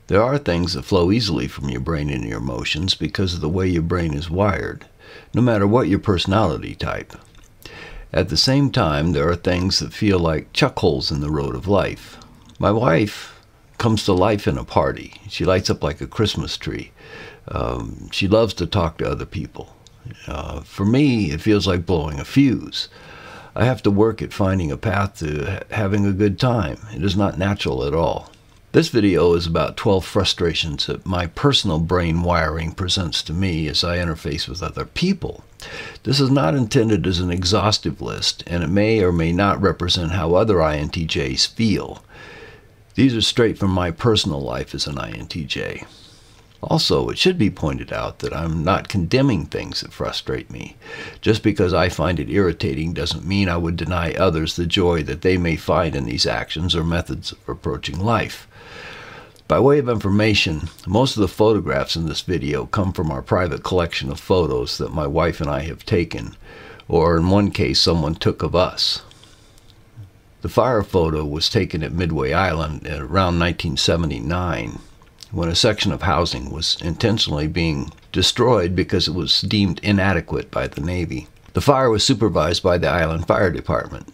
There are things that flow easily from your brain into your emotions because of the way your brain is wired, no matter what your personality type. At the same time, there are things that feel like chuck holes in the road of life. My wife comes to life in a party. She lights up like a Christmas tree. She loves to talk to other people. For me, it feels like blowing a fuse. I have to work at finding a path to having a good time. It is not natural at all. This video is about 12 frustrations that my personal brain wiring presents to me as I interface with other people. This is not intended as an exhaustive list, and it may or may not represent how other INTJs feel. These are straight from my personal life as an INTJ. Also, it should be pointed out that I'm not condemning things that frustrate me. Just because I find it irritating doesn't mean I would deny others the joy that they may find in these actions or methods of approaching life. By way of information, most of the photographs in this video come from our private collection of photos that my wife and I have taken, or in one case someone took of us. The fire photo was taken at Midway Island around 1979, when a section of housing was intentionally being destroyed because it was deemed inadequate by the Navy. The fire was supervised by the island fire department.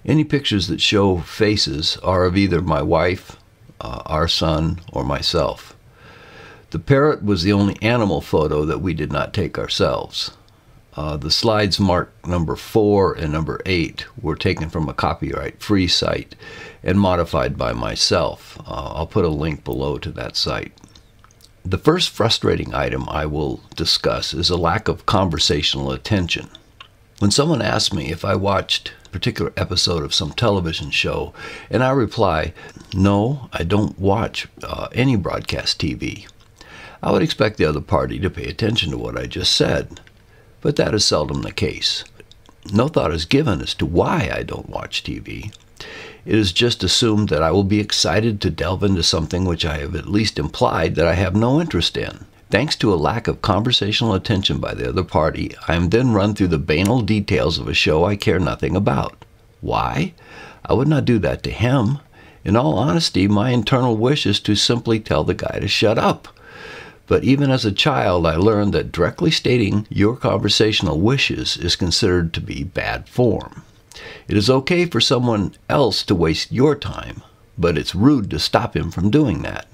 Any pictures that show faces are of either my wife, our son, or myself. The parrot was the only animal photo that we did not take ourselves. The slides marked number 4 and number 8 were taken from a copyright-free site and modified by myself. I'll put a link below to that site. The first frustrating item I will discuss is a lack of conversational attention. When someone asks me if I watched a particular episode of some television show, and I reply, "No, I don't watch any broadcast TV," I would expect the other party to pay attention to what I just said. But that is seldom the case. No thought is given as to why I don't watch TV. It is just assumed that I will be excited to delve into something which I have at least implied that I have no interest in. Thanks to a lack of conversational attention by the other party, I am then run through the banal details of a show I care nothing about. Why? I would not do that to him. In all honesty, my internal wish is to simply tell the guy to shut up. But even as a child, I learned that directly stating your conversational wishes is considered to be bad form. It is okay for someone else to waste your time, but it's rude to stop him from doing that.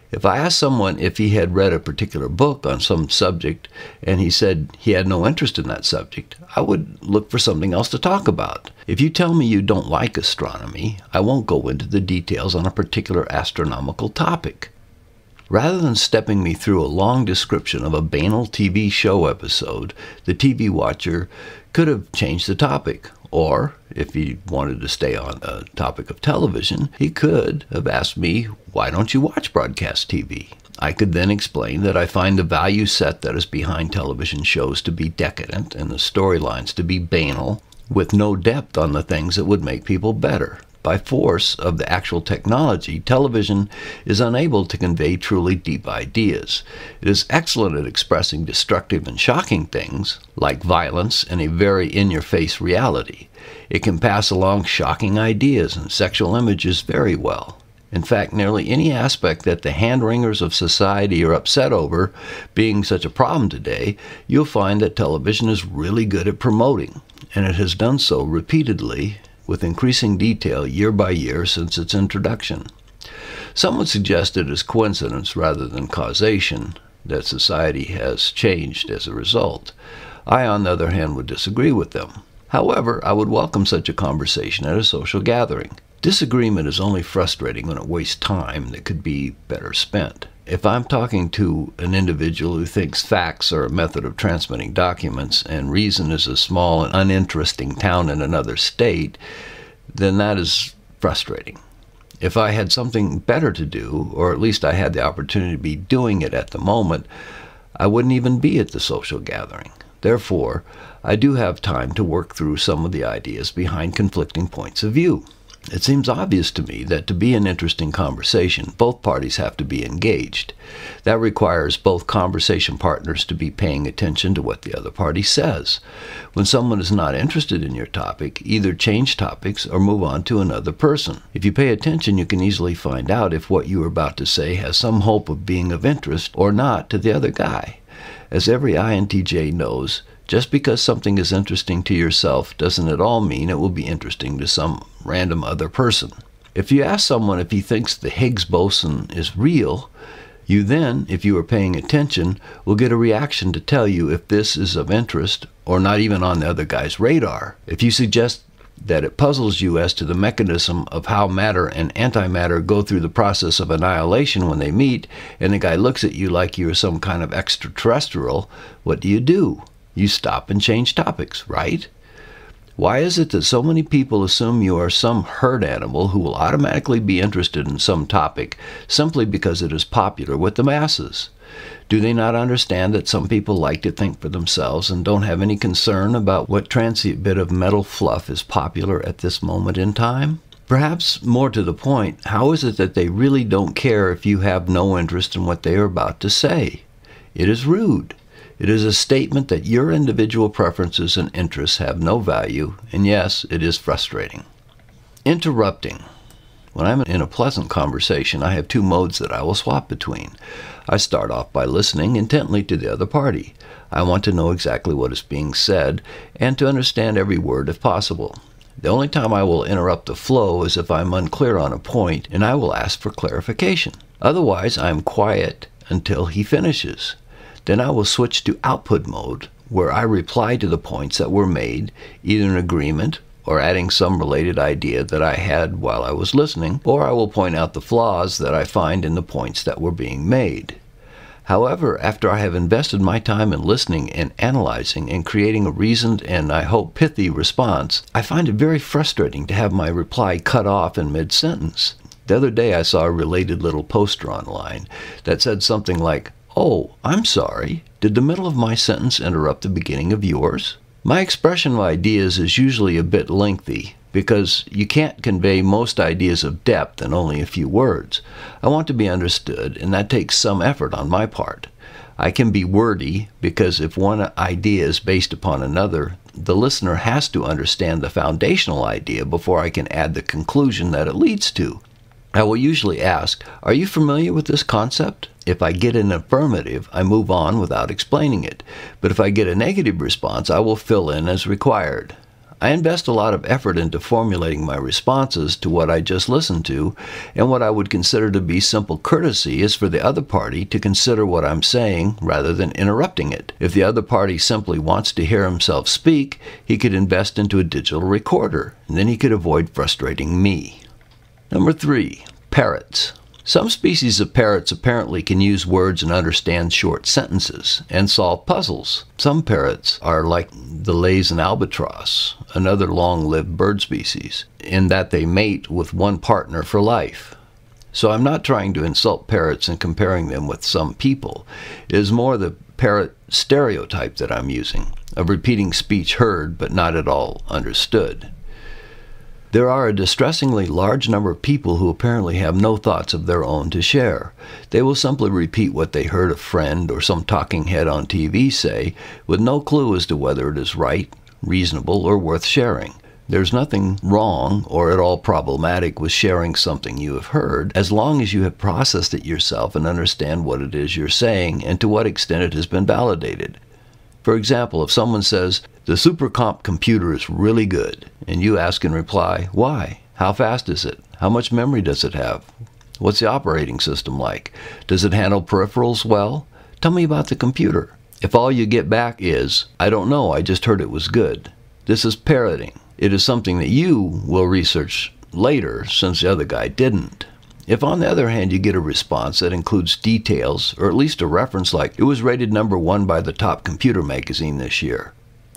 If I asked someone if he had read a particular book on some subject and he said he had no interest in that subject, I would look for something else to talk about. If you tell me you don't like astronomy, I won't go into the details on a particular astronomical topic. Rather than stepping me through a long description of a banal TV show episode, the TV watcher could have changed the topic. Or, if he wanted to stay on the topic of television, he could have asked me, "Why don't you watch broadcast TV?" I could then explain that I find the value set that is behind television shows to be decadent and the storylines to be banal, with no depth on the things that would make people better. By force of the actual technology, television is unable to convey truly deep ideas. It is excellent at expressing destructive and shocking things, like violence and a very in-your-face reality. It can pass along shocking ideas and sexual images very well. In fact, nearly any aspect that the hand-wringers of society are upset over being such a problem today, you'll find that television is really good at promoting, and it has done so repeatedly with increasing detail year by year since its introduction. Some would suggest it is coincidence rather than causation that society has changed as a result. I, on the other hand, would disagree with them. However, I would welcome such a conversation at a social gathering. Disagreement is only frustrating when it wastes time that could be better spent. If I'm talking to an individual who thinks facts are a method of transmitting documents and reason is a small and uninteresting town in another state, then that is frustrating. If I had something better to do, or at least I had the opportunity to be doing it at the moment, I wouldn't even be at the social gathering. Therefore, I do have time to work through some of the ideas behind conflicting points of view. It seems obvious to me that to be an interesting conversation, both parties have to be engaged. That requires both conversation partners to be paying attention to what the other party says. When someone is not interested in your topic, either change topics or move on to another person. If you pay attention, you can easily find out if what you are about to say has some hope of being of interest or not to the other guy. As every INTJ knows, just because something is interesting to yourself doesn't at all mean it will be interesting to some random other person. If you ask someone if he thinks the Higgs boson is real, you then, if you are paying attention, will get a reaction to tell you if this is of interest or not even on the other guy's radar. If you suggest that it puzzles you as to the mechanism of how matter and antimatter go through the process of annihilation when they meet, and the guy looks at you like you are some kind of extraterrestrial, what do? You stop and change topics, right? Why is it that so many people assume you are some herd animal who will automatically be interested in some topic simply because it is popular with the masses? Do they not understand that some people like to think for themselves and don't have any concern about what transient bit of metal fluff is popular at this moment in time? Perhaps more to the point, how is it that they really don't care if you have no interest in what they are about to say? It is rude. It is a statement that your individual preferences and interests have no value, and yes, it is frustrating. Interrupting. When I'm in a pleasant conversation, I have two modes that I will swap between. I start off by listening intently to the other party. I want to know exactly what is being said and to understand every word if possible. The only time I will interrupt the flow is if I'm unclear on a point, and I will ask for clarification. Otherwise, I am quiet until he finishes. Then I will switch to output mode, where I reply to the points that were made, either in agreement or adding some related idea that I had while I was listening, or I will point out the flaws that I find in the points that were being made. However, after I have invested my time in listening and analyzing and creating a reasoned and, I hope, pithy response, I find it very frustrating to have my reply cut off in mid-sentence. The other day I saw a related little poster online that said something like, "Oh, I'm sorry. Did the middle of my sentence interrupt the beginning of yours?" My expression of ideas is usually a bit lengthy because you can't convey most ideas of depth in only a few words. I want to be understood, and that takes some effort on my part. I can be wordy because if one idea is based upon another, the listener has to understand the foundational idea before I can add the conclusion that it leads to. I will usually ask, "Are you familiar with this concept?" If I get an affirmative, I move on without explaining it. But if I get a negative response, I will fill in as required. I invest a lot of effort into formulating my responses to what I just listened to, and what I would consider to be simple courtesy is for the other party to consider what I'm saying rather than interrupting it. If the other party simply wants to hear himself speak, he could invest into a digital recorder, and then he could avoid frustrating me. Number 3, parrots. Some species of parrots apparently can use words and understand short sentences and solve puzzles. Some parrots are like the Laysan albatross, another long-lived bird species, in that they mate with one partner for life. So I'm not trying to insult parrots and comparing them with some people. It is more the parrot stereotype that I'm using, of repeating speech heard but not at all understood. There are a distressingly large number of people who apparently have no thoughts of their own to share. They will simply repeat what they heard a friend or some talking head on TV say, with no clue as to whether it is right, reasonable, or worth sharing. There's nothing wrong or at all problematic with sharing something you have heard, as long as you have processed it yourself and understand what it is you're saying and to what extent it has been validated. For example, if someone says, "The supercomp computer is really good," and you ask in reply, "Why? How fast is it? How much memory does it have? What's the operating system like? Does it handle peripherals well? Tell me about the computer." If all you get back is, "I don't know, I just heard it was good," this is parroting. It is something that you will research later since the other guy didn't. If, on the other hand, you get a response that includes details, or at least a reference like, "It was rated #1 by the top computer magazine this year,"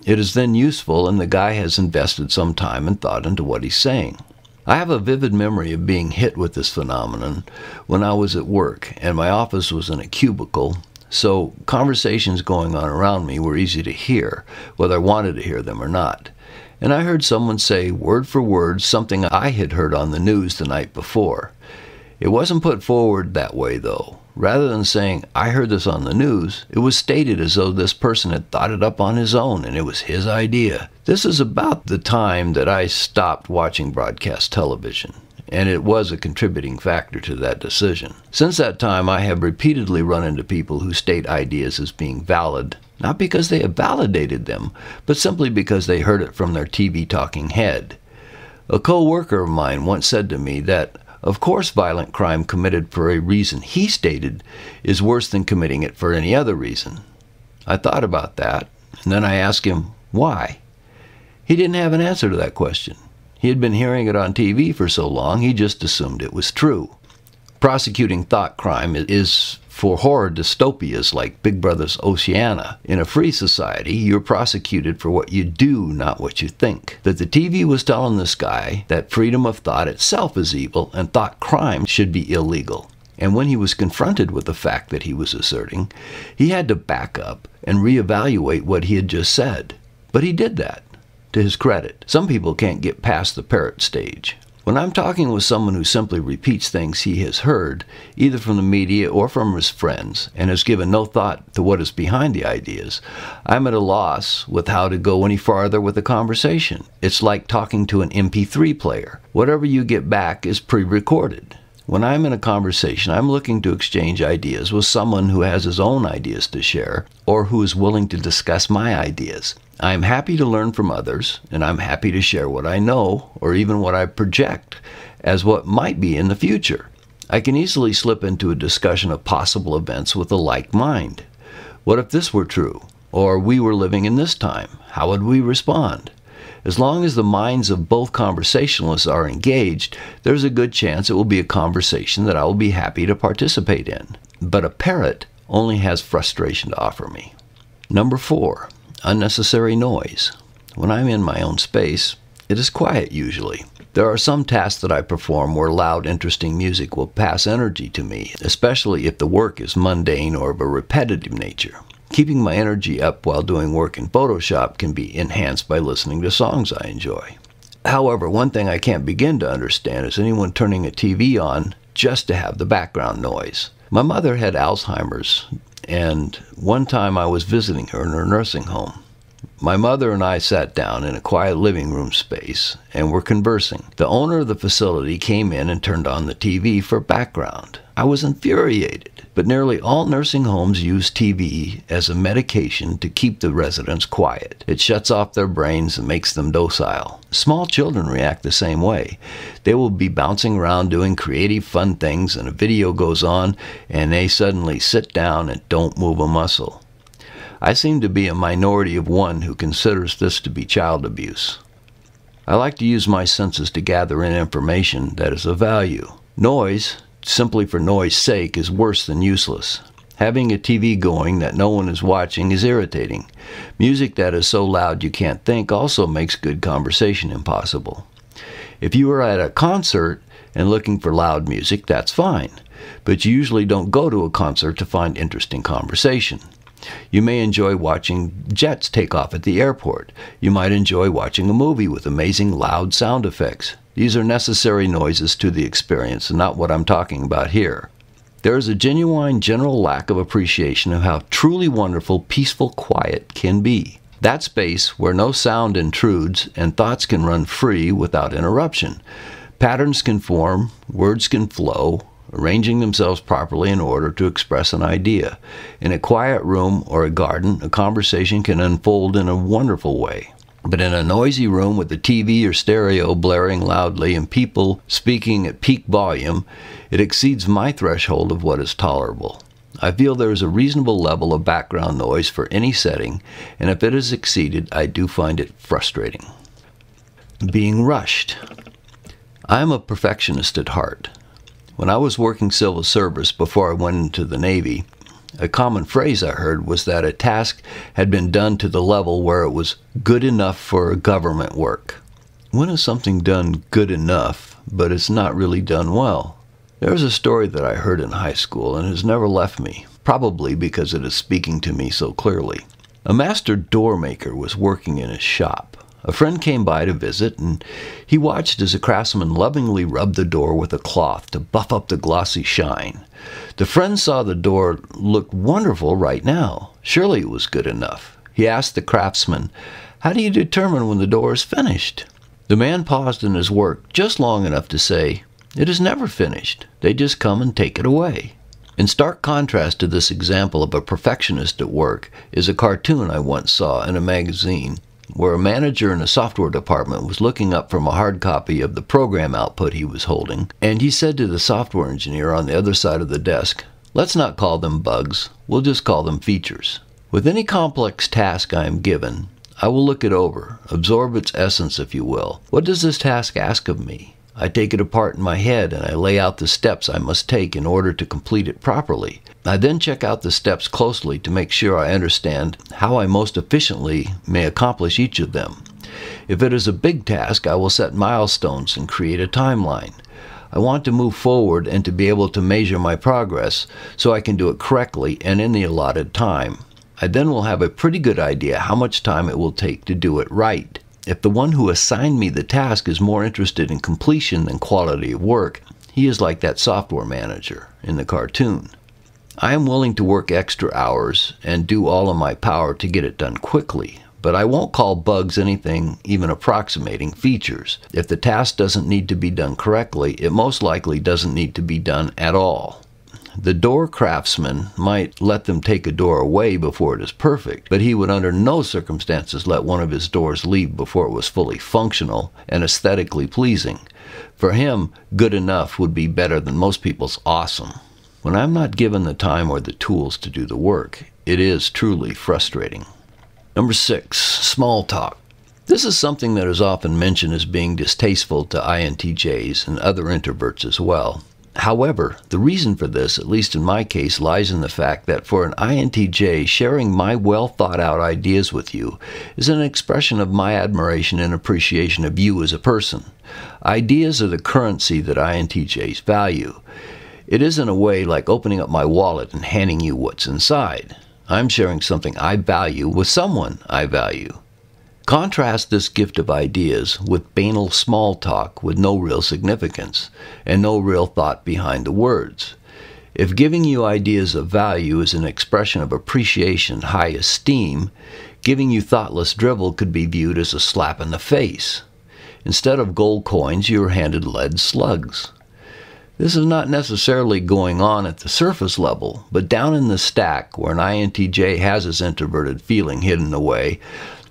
it is then useful, and the guy has invested some time and thought into what he's saying. I have a vivid memory of being hit with this phenomenon when I was at work, and my office was in a cubicle, so conversations going on around me were easy to hear, whether I wanted to hear them or not. and I heard someone say word for word something I had heard on the news the night before. It wasn't put forward that way, though. Rather than saying, I heard this on the news, it was stated as though this person had thought it up on his own and it was his idea. This is about the time that I stopped watching broadcast television, and it was a contributing factor to that decision. Since that time, I have repeatedly run into people who state ideas as being valid, not because they have validated them, but simply because they heard it from their TV talking head. A co-worker of mine once said to me that, of course, violent crime committed for a reason he stated is worse than committing it for any other reason. I thought about that, and then I asked him, why? He didn't have an answer to that question. He had been hearing it on TV for so long, he just assumed it was true. Prosecuting thought crime is for horror dystopias like Big Brother's Oceania. In a free society, you're prosecuted for what you do, not what you think. That the TV was telling this guy that freedom of thought itself is evil and thought crime should be illegal. And when he was confronted with the fact that he was asserting, he had to back up and reevaluate what he had just said. But he did that, to his credit. Some people can't get past the parrot stage. When I'm talking with someone who simply repeats things he has heard, either from the media or from his friends, and has given no thought to what is behind the ideas, I'm at a loss with how to go any farther with the conversation. It's like talking to an MP3 player. Whatever you get back is pre-recorded. When I'm in a conversation, I'm looking to exchange ideas with someone who has his own ideas to share, or who is willing to discuss my ideas. I'm happy to learn from others, and I'm happy to share what I know, or even what I project, as what might be in the future. I can easily slip into a discussion of possible events with a like mind. What if this were true? Or we were living in this time? How would we respond? As long as the minds of both conversationalists are engaged, there's a good chance it will be a conversation that I will be happy to participate in. But a parrot only has frustration to offer me. Number 4. Unnecessary noise. When I'm in my own space, it is quiet usually. There are some tasks that I perform where loud, interesting music will pass energy to me, especially if the work is mundane or of a repetitive nature. Keeping my energy up while doing work in Photoshop can be enhanced by listening to songs I enjoy. However, one thing I can't begin to understand is anyone turning a TV on just to have the background noise. My mother had Alzheimer's, and one time I was visiting her in her nursing home. My mother and I sat down in a quiet living room space and were conversing. The owner of the facility came in and turned on the TV for background. I was infuriated, but nearly all nursing homes use TV as a medication to keep the residents quiet. It shuts off their brains and makes them docile. Small children react the same way. They will be bouncing around doing creative, fun things, and a video goes on, and they suddenly sit down and don't move a muscle. I seem to be a minority of one who considers this to be child abuse. I like to use my senses to gather in information that is of value. Noise, simply for noise sake, is worse than useless. Having a TV going that no one is watching is irritating. Music that is so loud you can't think also makes good conversation impossible. If you are at a concert and looking for loud music, that's fine, but you usually don't go to a concert to find interesting conversation. You may enjoy watching jets take off at the airport. You might enjoy watching a movie with amazing loud sound effects. These are necessary noises to the experience and not what I'm talking about here. There is a genuine general lack of appreciation of how truly wonderful, peaceful quiet can be. That space where no sound intrudes and thoughts can run free without interruption. Patterns can form, words can flow, arranging themselves properly in order to express an idea. In a quiet room or a garden, a conversation can unfold in a wonderful way. But in a noisy room with the TV or stereo blaring loudly and people speaking at peak volume, it exceeds my threshold of what is tolerable. I feel there is a reasonable level of background noise for any setting, and if it is exceeded, I do find it frustrating. Being rushed. I am a perfectionist at heart. When I was working civil service before I went into the Navy, a common phrase I heard was that a task had been done to the level where it was good enough for government work. When is something done good enough, but it's not really done well? There is a story that I heard in high school and has never left me, probably because it is speaking to me so clearly. A master door maker was working in his shop. A friend came by to visit, and he watched as a craftsman lovingly rubbed the door with a cloth to buff up the glossy shine. The friend saw the door looked wonderful right now. Surely it was good enough. He asked the craftsman, "How do you determine when the door is finished?" The man paused in his work just long enough to say, "It is never finished. They just come and take it away." In stark contrast to this example of a perfectionist at work is a cartoon I once saw in a magazine where a manager in a software department was looking up from a hard copy of the program output he was holding, and he said to the software engineer on the other side of the desk, "Let's not call them bugs, we'll just call them features." With any complex task I am given, I will look it over, absorb its essence if you will. What does this task ask of me? I take it apart in my head and I lay out the steps I must take in order to complete it properly. I then check out the steps closely to make sure I understand how I most efficiently may accomplish each of them. If it is a big task, I will set milestones and create a timeline. I want to move forward and to be able to measure my progress so I can do it correctly and in the allotted time. I then will have a pretty good idea how much time it will take to do it right. If the one who assigned me the task is more interested in completion than quality of work, he is like that software manager in the cartoon. I am willing to work extra hours and do all in my power to get it done quickly, but I won't call bugs anything even approximating features. If the task doesn't need to be done correctly, it most likely doesn't need to be done at all. The door craftsman might let them take a door away before it is perfect, but he would under no circumstances let one of his doors leave before it was fully functional and aesthetically pleasing. For him, good enough would be better than most people's awesome. When I'm not given the time or the tools to do the work, it is truly frustrating. Number 6, small talk. This is something that is often mentioned as being distasteful to INTJs and other introverts as well. However, the reason for this, at least in my case, lies in the fact that for an INTJ, sharing my well-thought-out ideas with you is an expression of my admiration and appreciation of you as a person. Ideas are the currency that INTJs value. It is in a way like opening up my wallet and handing you what's inside. I'm sharing something I value with someone I value. Contrast this gift of ideas with banal small talk with no real significance and no real thought behind the words. If giving you ideas of value is an expression of appreciation and high esteem, giving you thoughtless drivel could be viewed as a slap in the face. Instead of gold coins, you are handed lead slugs. This is not necessarily going on at the surface level, but down in the stack where an INTJ has his introverted feeling hidden away,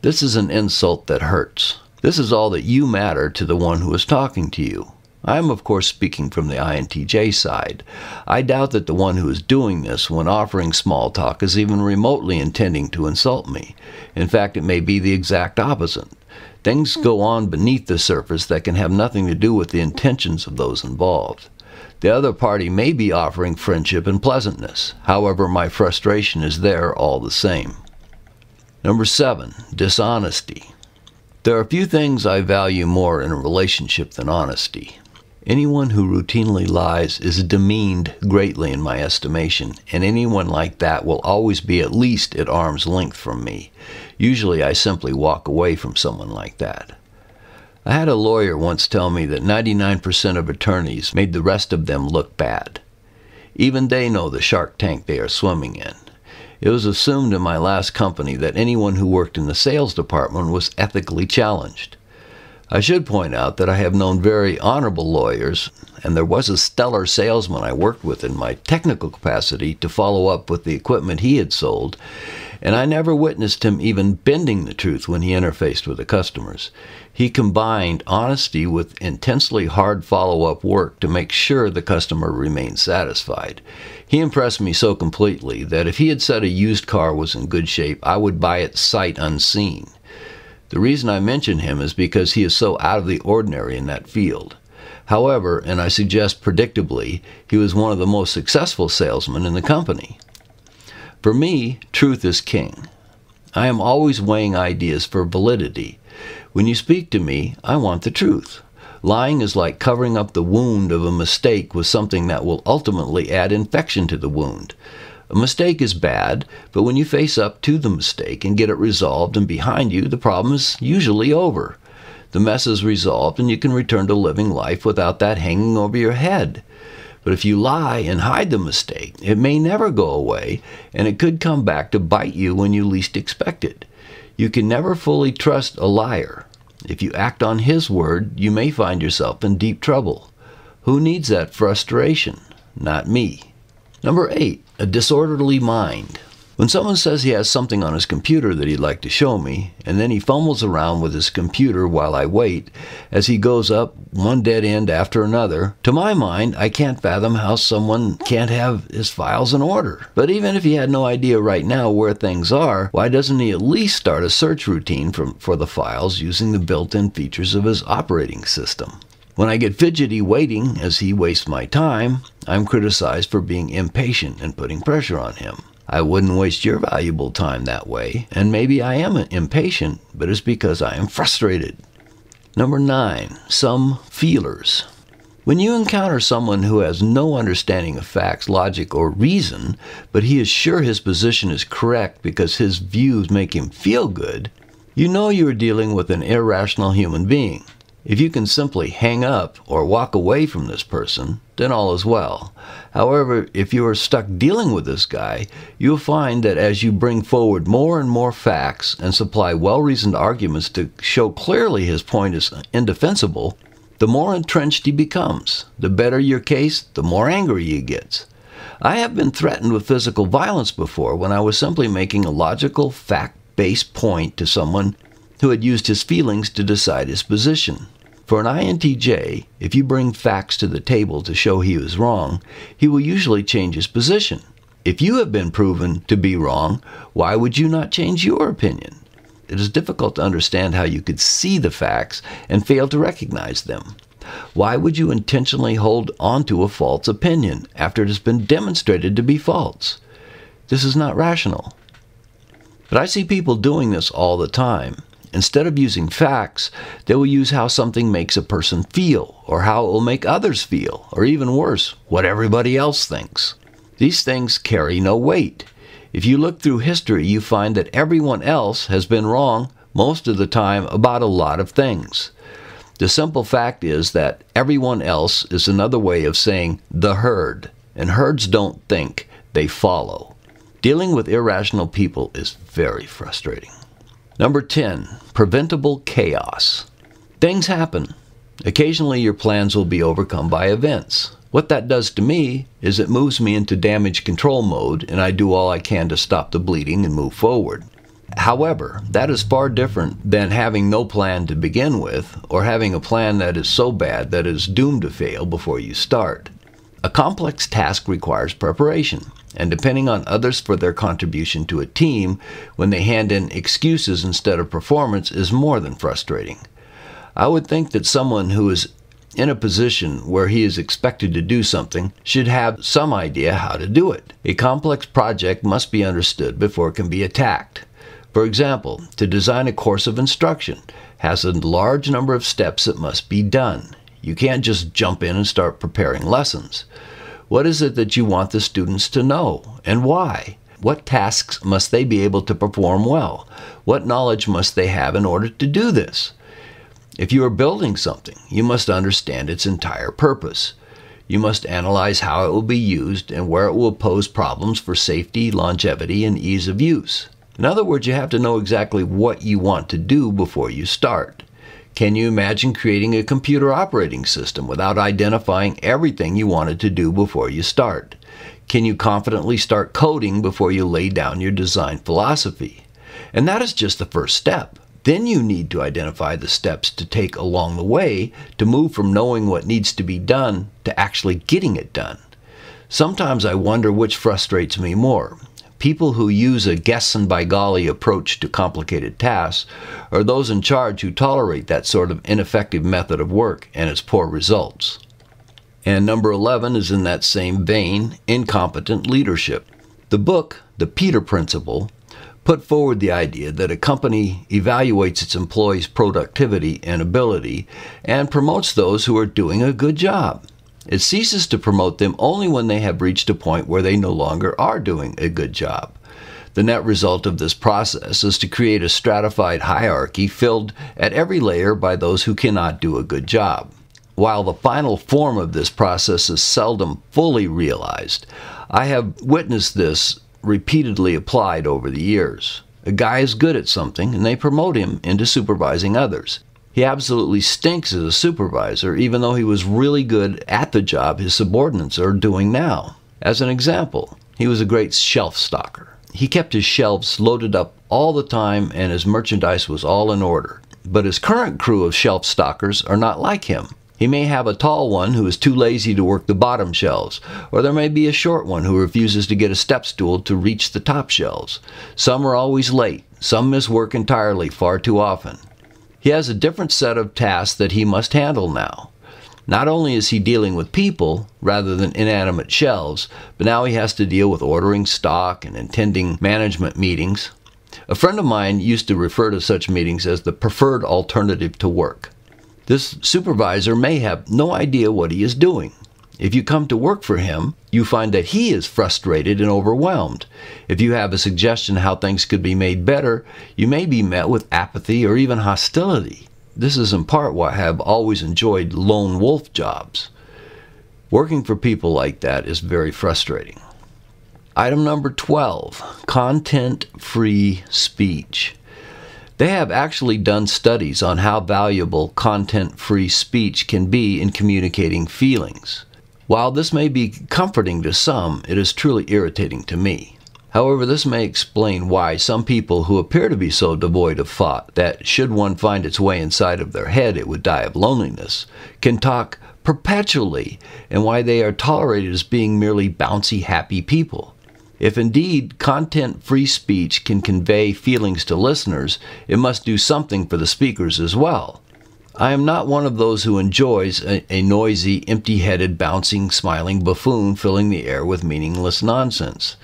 this is an insult that hurts. This is all that you matter to the one who is talking to you. I am, of course, speaking from the INTJ side. I doubt that the one who is doing this when offering small talk is even remotely intending to insult me. In fact, it may be the exact opposite. Things go on beneath the surface that can have nothing to do with the intentions of those involved. The other party may be offering friendship and pleasantness. However, my frustration is there all the same. Number 7, dishonesty. There are few things I value more in a relationship than honesty. Anyone who routinely lies is demeaned greatly in my estimation, and anyone like that will always be at least at arm's length from me. Usually I simply walk away from someone like that. I had a lawyer once tell me that 99% of attorneys made the rest of them look bad. Even they know the shark tank they are swimming in. It was assumed in my last company that anyone who worked in the sales department was ethically challenged. I should point out that I have known very honorable lawyers, and there was a stellar salesman I worked with in my technical capacity to follow up with the equipment he had sold, and I never witnessed him even bending the truth when he interfaced with the customers. He combined honesty with intensely hard follow-up work to make sure the customer remained satisfied. He impressed me so completely that if he had said a used car was in good shape, I would buy it sight unseen. The reason I mention him is because he is so out of the ordinary in that field. However, and I suggest predictably, he was one of the most successful salesmen in the company. For me, truth is king. I am always weighing ideas for validity. When you speak to me, I want the truth. Lying is like covering up the wound of a mistake with something that will ultimately add infection to the wound. A mistake is bad, but when you face up to the mistake and get it resolved and behind you, the problem is usually over. The mess is resolved and you can return to living life without that hanging over your head. But if you lie and hide the mistake, it may never go away, and it could come back to bite you when you least expect it. You can never fully trust a liar. If you act on his word, you may find yourself in deep trouble. Who needs that frustration? Not me. Number 8, a disorderly mind. When someone says he has something on his computer that he'd like to show me, and then he fumbles around with his computer while I wait, as he goes up one dead end after another, to my mind, I can't fathom how someone can't have his files in order. But even if he had no idea right now where things are, why doesn't he at least start a search routine for the files using the built-in features of his operating system? When I get fidgety waiting as he wastes my time, I'm criticized for being impatient and putting pressure on him. I wouldn't waste your valuable time that way, and maybe I am impatient, but it's because I am frustrated. Number 9, some feelers. When you encounter someone who has no understanding of facts, logic, or reason, but he is sure his position is correct because his views make him feel good, you know you are dealing with an irrational human being. If you can simply hang up or walk away from this person, then all is well. However, if you are stuck dealing with this guy, you'll find that as you bring forward more and more facts and supply well-reasoned arguments to show clearly his point is indefensible, the more entrenched he becomes. The better your case, the more angry he gets. I have been threatened with physical violence before when I was simply making a logical, fact-based point to someone who had used his feelings to decide his position. For an INTJ, if you bring facts to the table to show he was wrong, he will usually change his position. If you have been proven to be wrong, why would you not change your opinion? It is difficult to understand how you could see the facts and fail to recognize them. Why would you intentionally hold on to a false opinion after it has been demonstrated to be false? This is not rational. But I see people doing this all the time. Instead of using facts, they will use how something makes a person feel, or how it will make others feel, or even worse, what everybody else thinks. These things carry no weight. If you look through history, you find that everyone else has been wrong most of the time about a lot of things. The simple fact is that everyone else is another way of saying the herd, and herds don't think, they follow. Dealing with irrational people is very frustrating. Number 10, preventable chaos. Things happen. Occasionally your plans will be overcome by events. What that does to me is it moves me into damage control mode, and I do all I can to stop the bleeding and move forward. However, that is far different than having no plan to begin with, or having a plan that is so bad that it is doomed to fail before you start. A complex task requires preparation, and depending on others for their contribution to a team when they hand in excuses instead of performance is more than frustrating. I would think that someone who is in a position where he is expected to do something should have some idea how to do it. A complex project must be understood before it can be attacked. For example, to design a course of instruction has a large number of steps that must be done. You can't just jump in and start preparing lessons. What is it that you want the students to know, and why? What tasks must they be able to perform well? What knowledge must they have in order to do this? If you are building something, you must understand its entire purpose. You must analyze how it will be used and where it will pose problems for safety, longevity, and ease of use. In other words, you have to know exactly what you want to do before you start. Can you imagine creating a computer operating system without identifying everything you wanted to do before you start? Can you confidently start coding before you lay down your design philosophy? And that is just the first step. Then you need to identify the steps to take along the way to move from knowing what needs to be done to actually getting it done. Sometimes I wonder which frustrates me more. People who use a guess and by golly approach to complicated tasks, or those in charge who tolerate that sort of ineffective method of work and its poor results. And number 11 is in that same vein, incompetent leadership. The book, The Peter Principle, put forward the idea that a company evaluates its employees' productivity and ability and promotes those who are doing a good job. It ceases to promote them only when they have reached a point where they no longer are doing a good job. The net result of this process is to create a stratified hierarchy filled at every layer by those who cannot do a good job. While the final form of this process is seldom fully realized, I have witnessed this repeatedly applied over the years. A guy is good at something and they promote him into supervising others. He absolutely stinks as a supervisor, even though he was really good at the job his subordinates are doing now. As an example, he was a great shelf stocker. He kept his shelves loaded up all the time and his merchandise was all in order. But his current crew of shelf stockers are not like him. He may have a tall one who is too lazy to work the bottom shelves, or there may be a short one who refuses to get a step stool to reach the top shelves. Some are always late. Some miss work entirely far too often. He has a different set of tasks that he must handle now. Not only is he dealing with people rather than inanimate shelves, but now he has to deal with ordering stock and attending management meetings. A friend of mine used to refer to such meetings as the preferred alternative to work. This supervisor may have no idea what he is doing. If you come to work for him, you find that he is frustrated and overwhelmed. If you have a suggestion how things could be made better, you may be met with apathy or even hostility. This is in part why I have always enjoyed lone wolf jobs. Working for people like that is very frustrating. Item number 12, content-free speech. They have actually done studies on how valuable content-free speech can be in communicating feelings. While this may be comforting to some, it is truly irritating to me. However, this may explain why some people who appear to be so devoid of thought that should one find its way inside of their head it would die of loneliness, can talk perpetually, and why they are tolerated as being merely bouncy, happy people. If indeed content-free speech can convey feelings to listeners, it must do something for the speakers as well. I am not one of those who enjoys a noisy, empty-headed, bouncing, smiling buffoon filling the air with meaningless nonsense.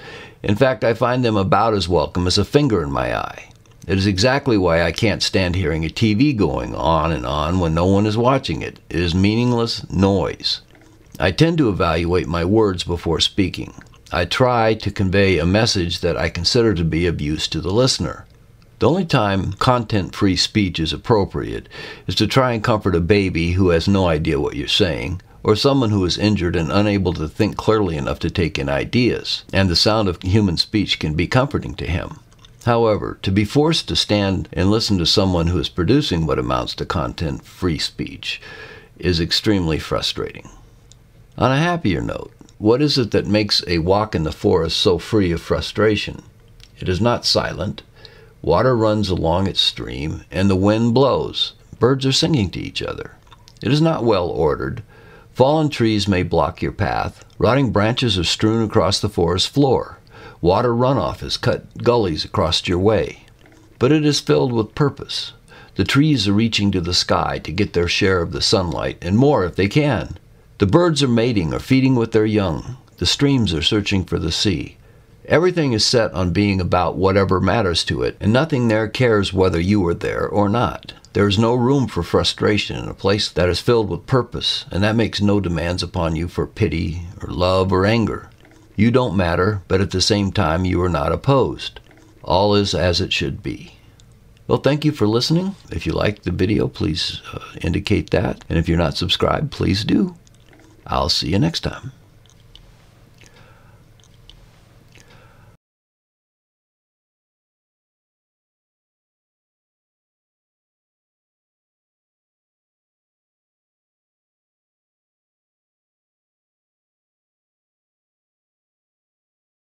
In fact, I find them about as welcome as a finger in my eye. It is exactly why I can't stand hearing a TV going on and on when no one is watching it. It is meaningless noise. I tend to evaluate my words before speaking. I try to convey a message that I consider to be of use to the listener. The only time content-free speech is appropriate is to try and comfort a baby who has no idea what you're saying, or someone who is injured and unable to think clearly enough to take in ideas, and the sound of human speech can be comforting to him. However, to be forced to stand and listen to someone who is producing what amounts to content-free speech is extremely frustrating. On a happier note, what is it that makes a walk in the forest so free of frustration? It is not silent. Water runs along its stream, and the wind blows. Birds are singing to each other. It is not well ordered. Fallen trees may block your path. Rotting branches are strewn across the forest floor. Water runoff has cut gullies across your way. But it is filled with purpose. The trees are reaching to the sky to get their share of the sunlight, and more if they can. The birds are mating or feeding with their young. The streams are searching for the sea. Everything is set on being about whatever matters to it, and nothing there cares whether you are there or not. There is no room for frustration in a place that is filled with purpose, and that makes no demands upon you for pity or love or anger. You don't matter, but at the same time you are not opposed. All is as it should be. Well, thank you for listening. If you liked the video, please indicate that. And if you're not subscribed, please do. I'll see you next time.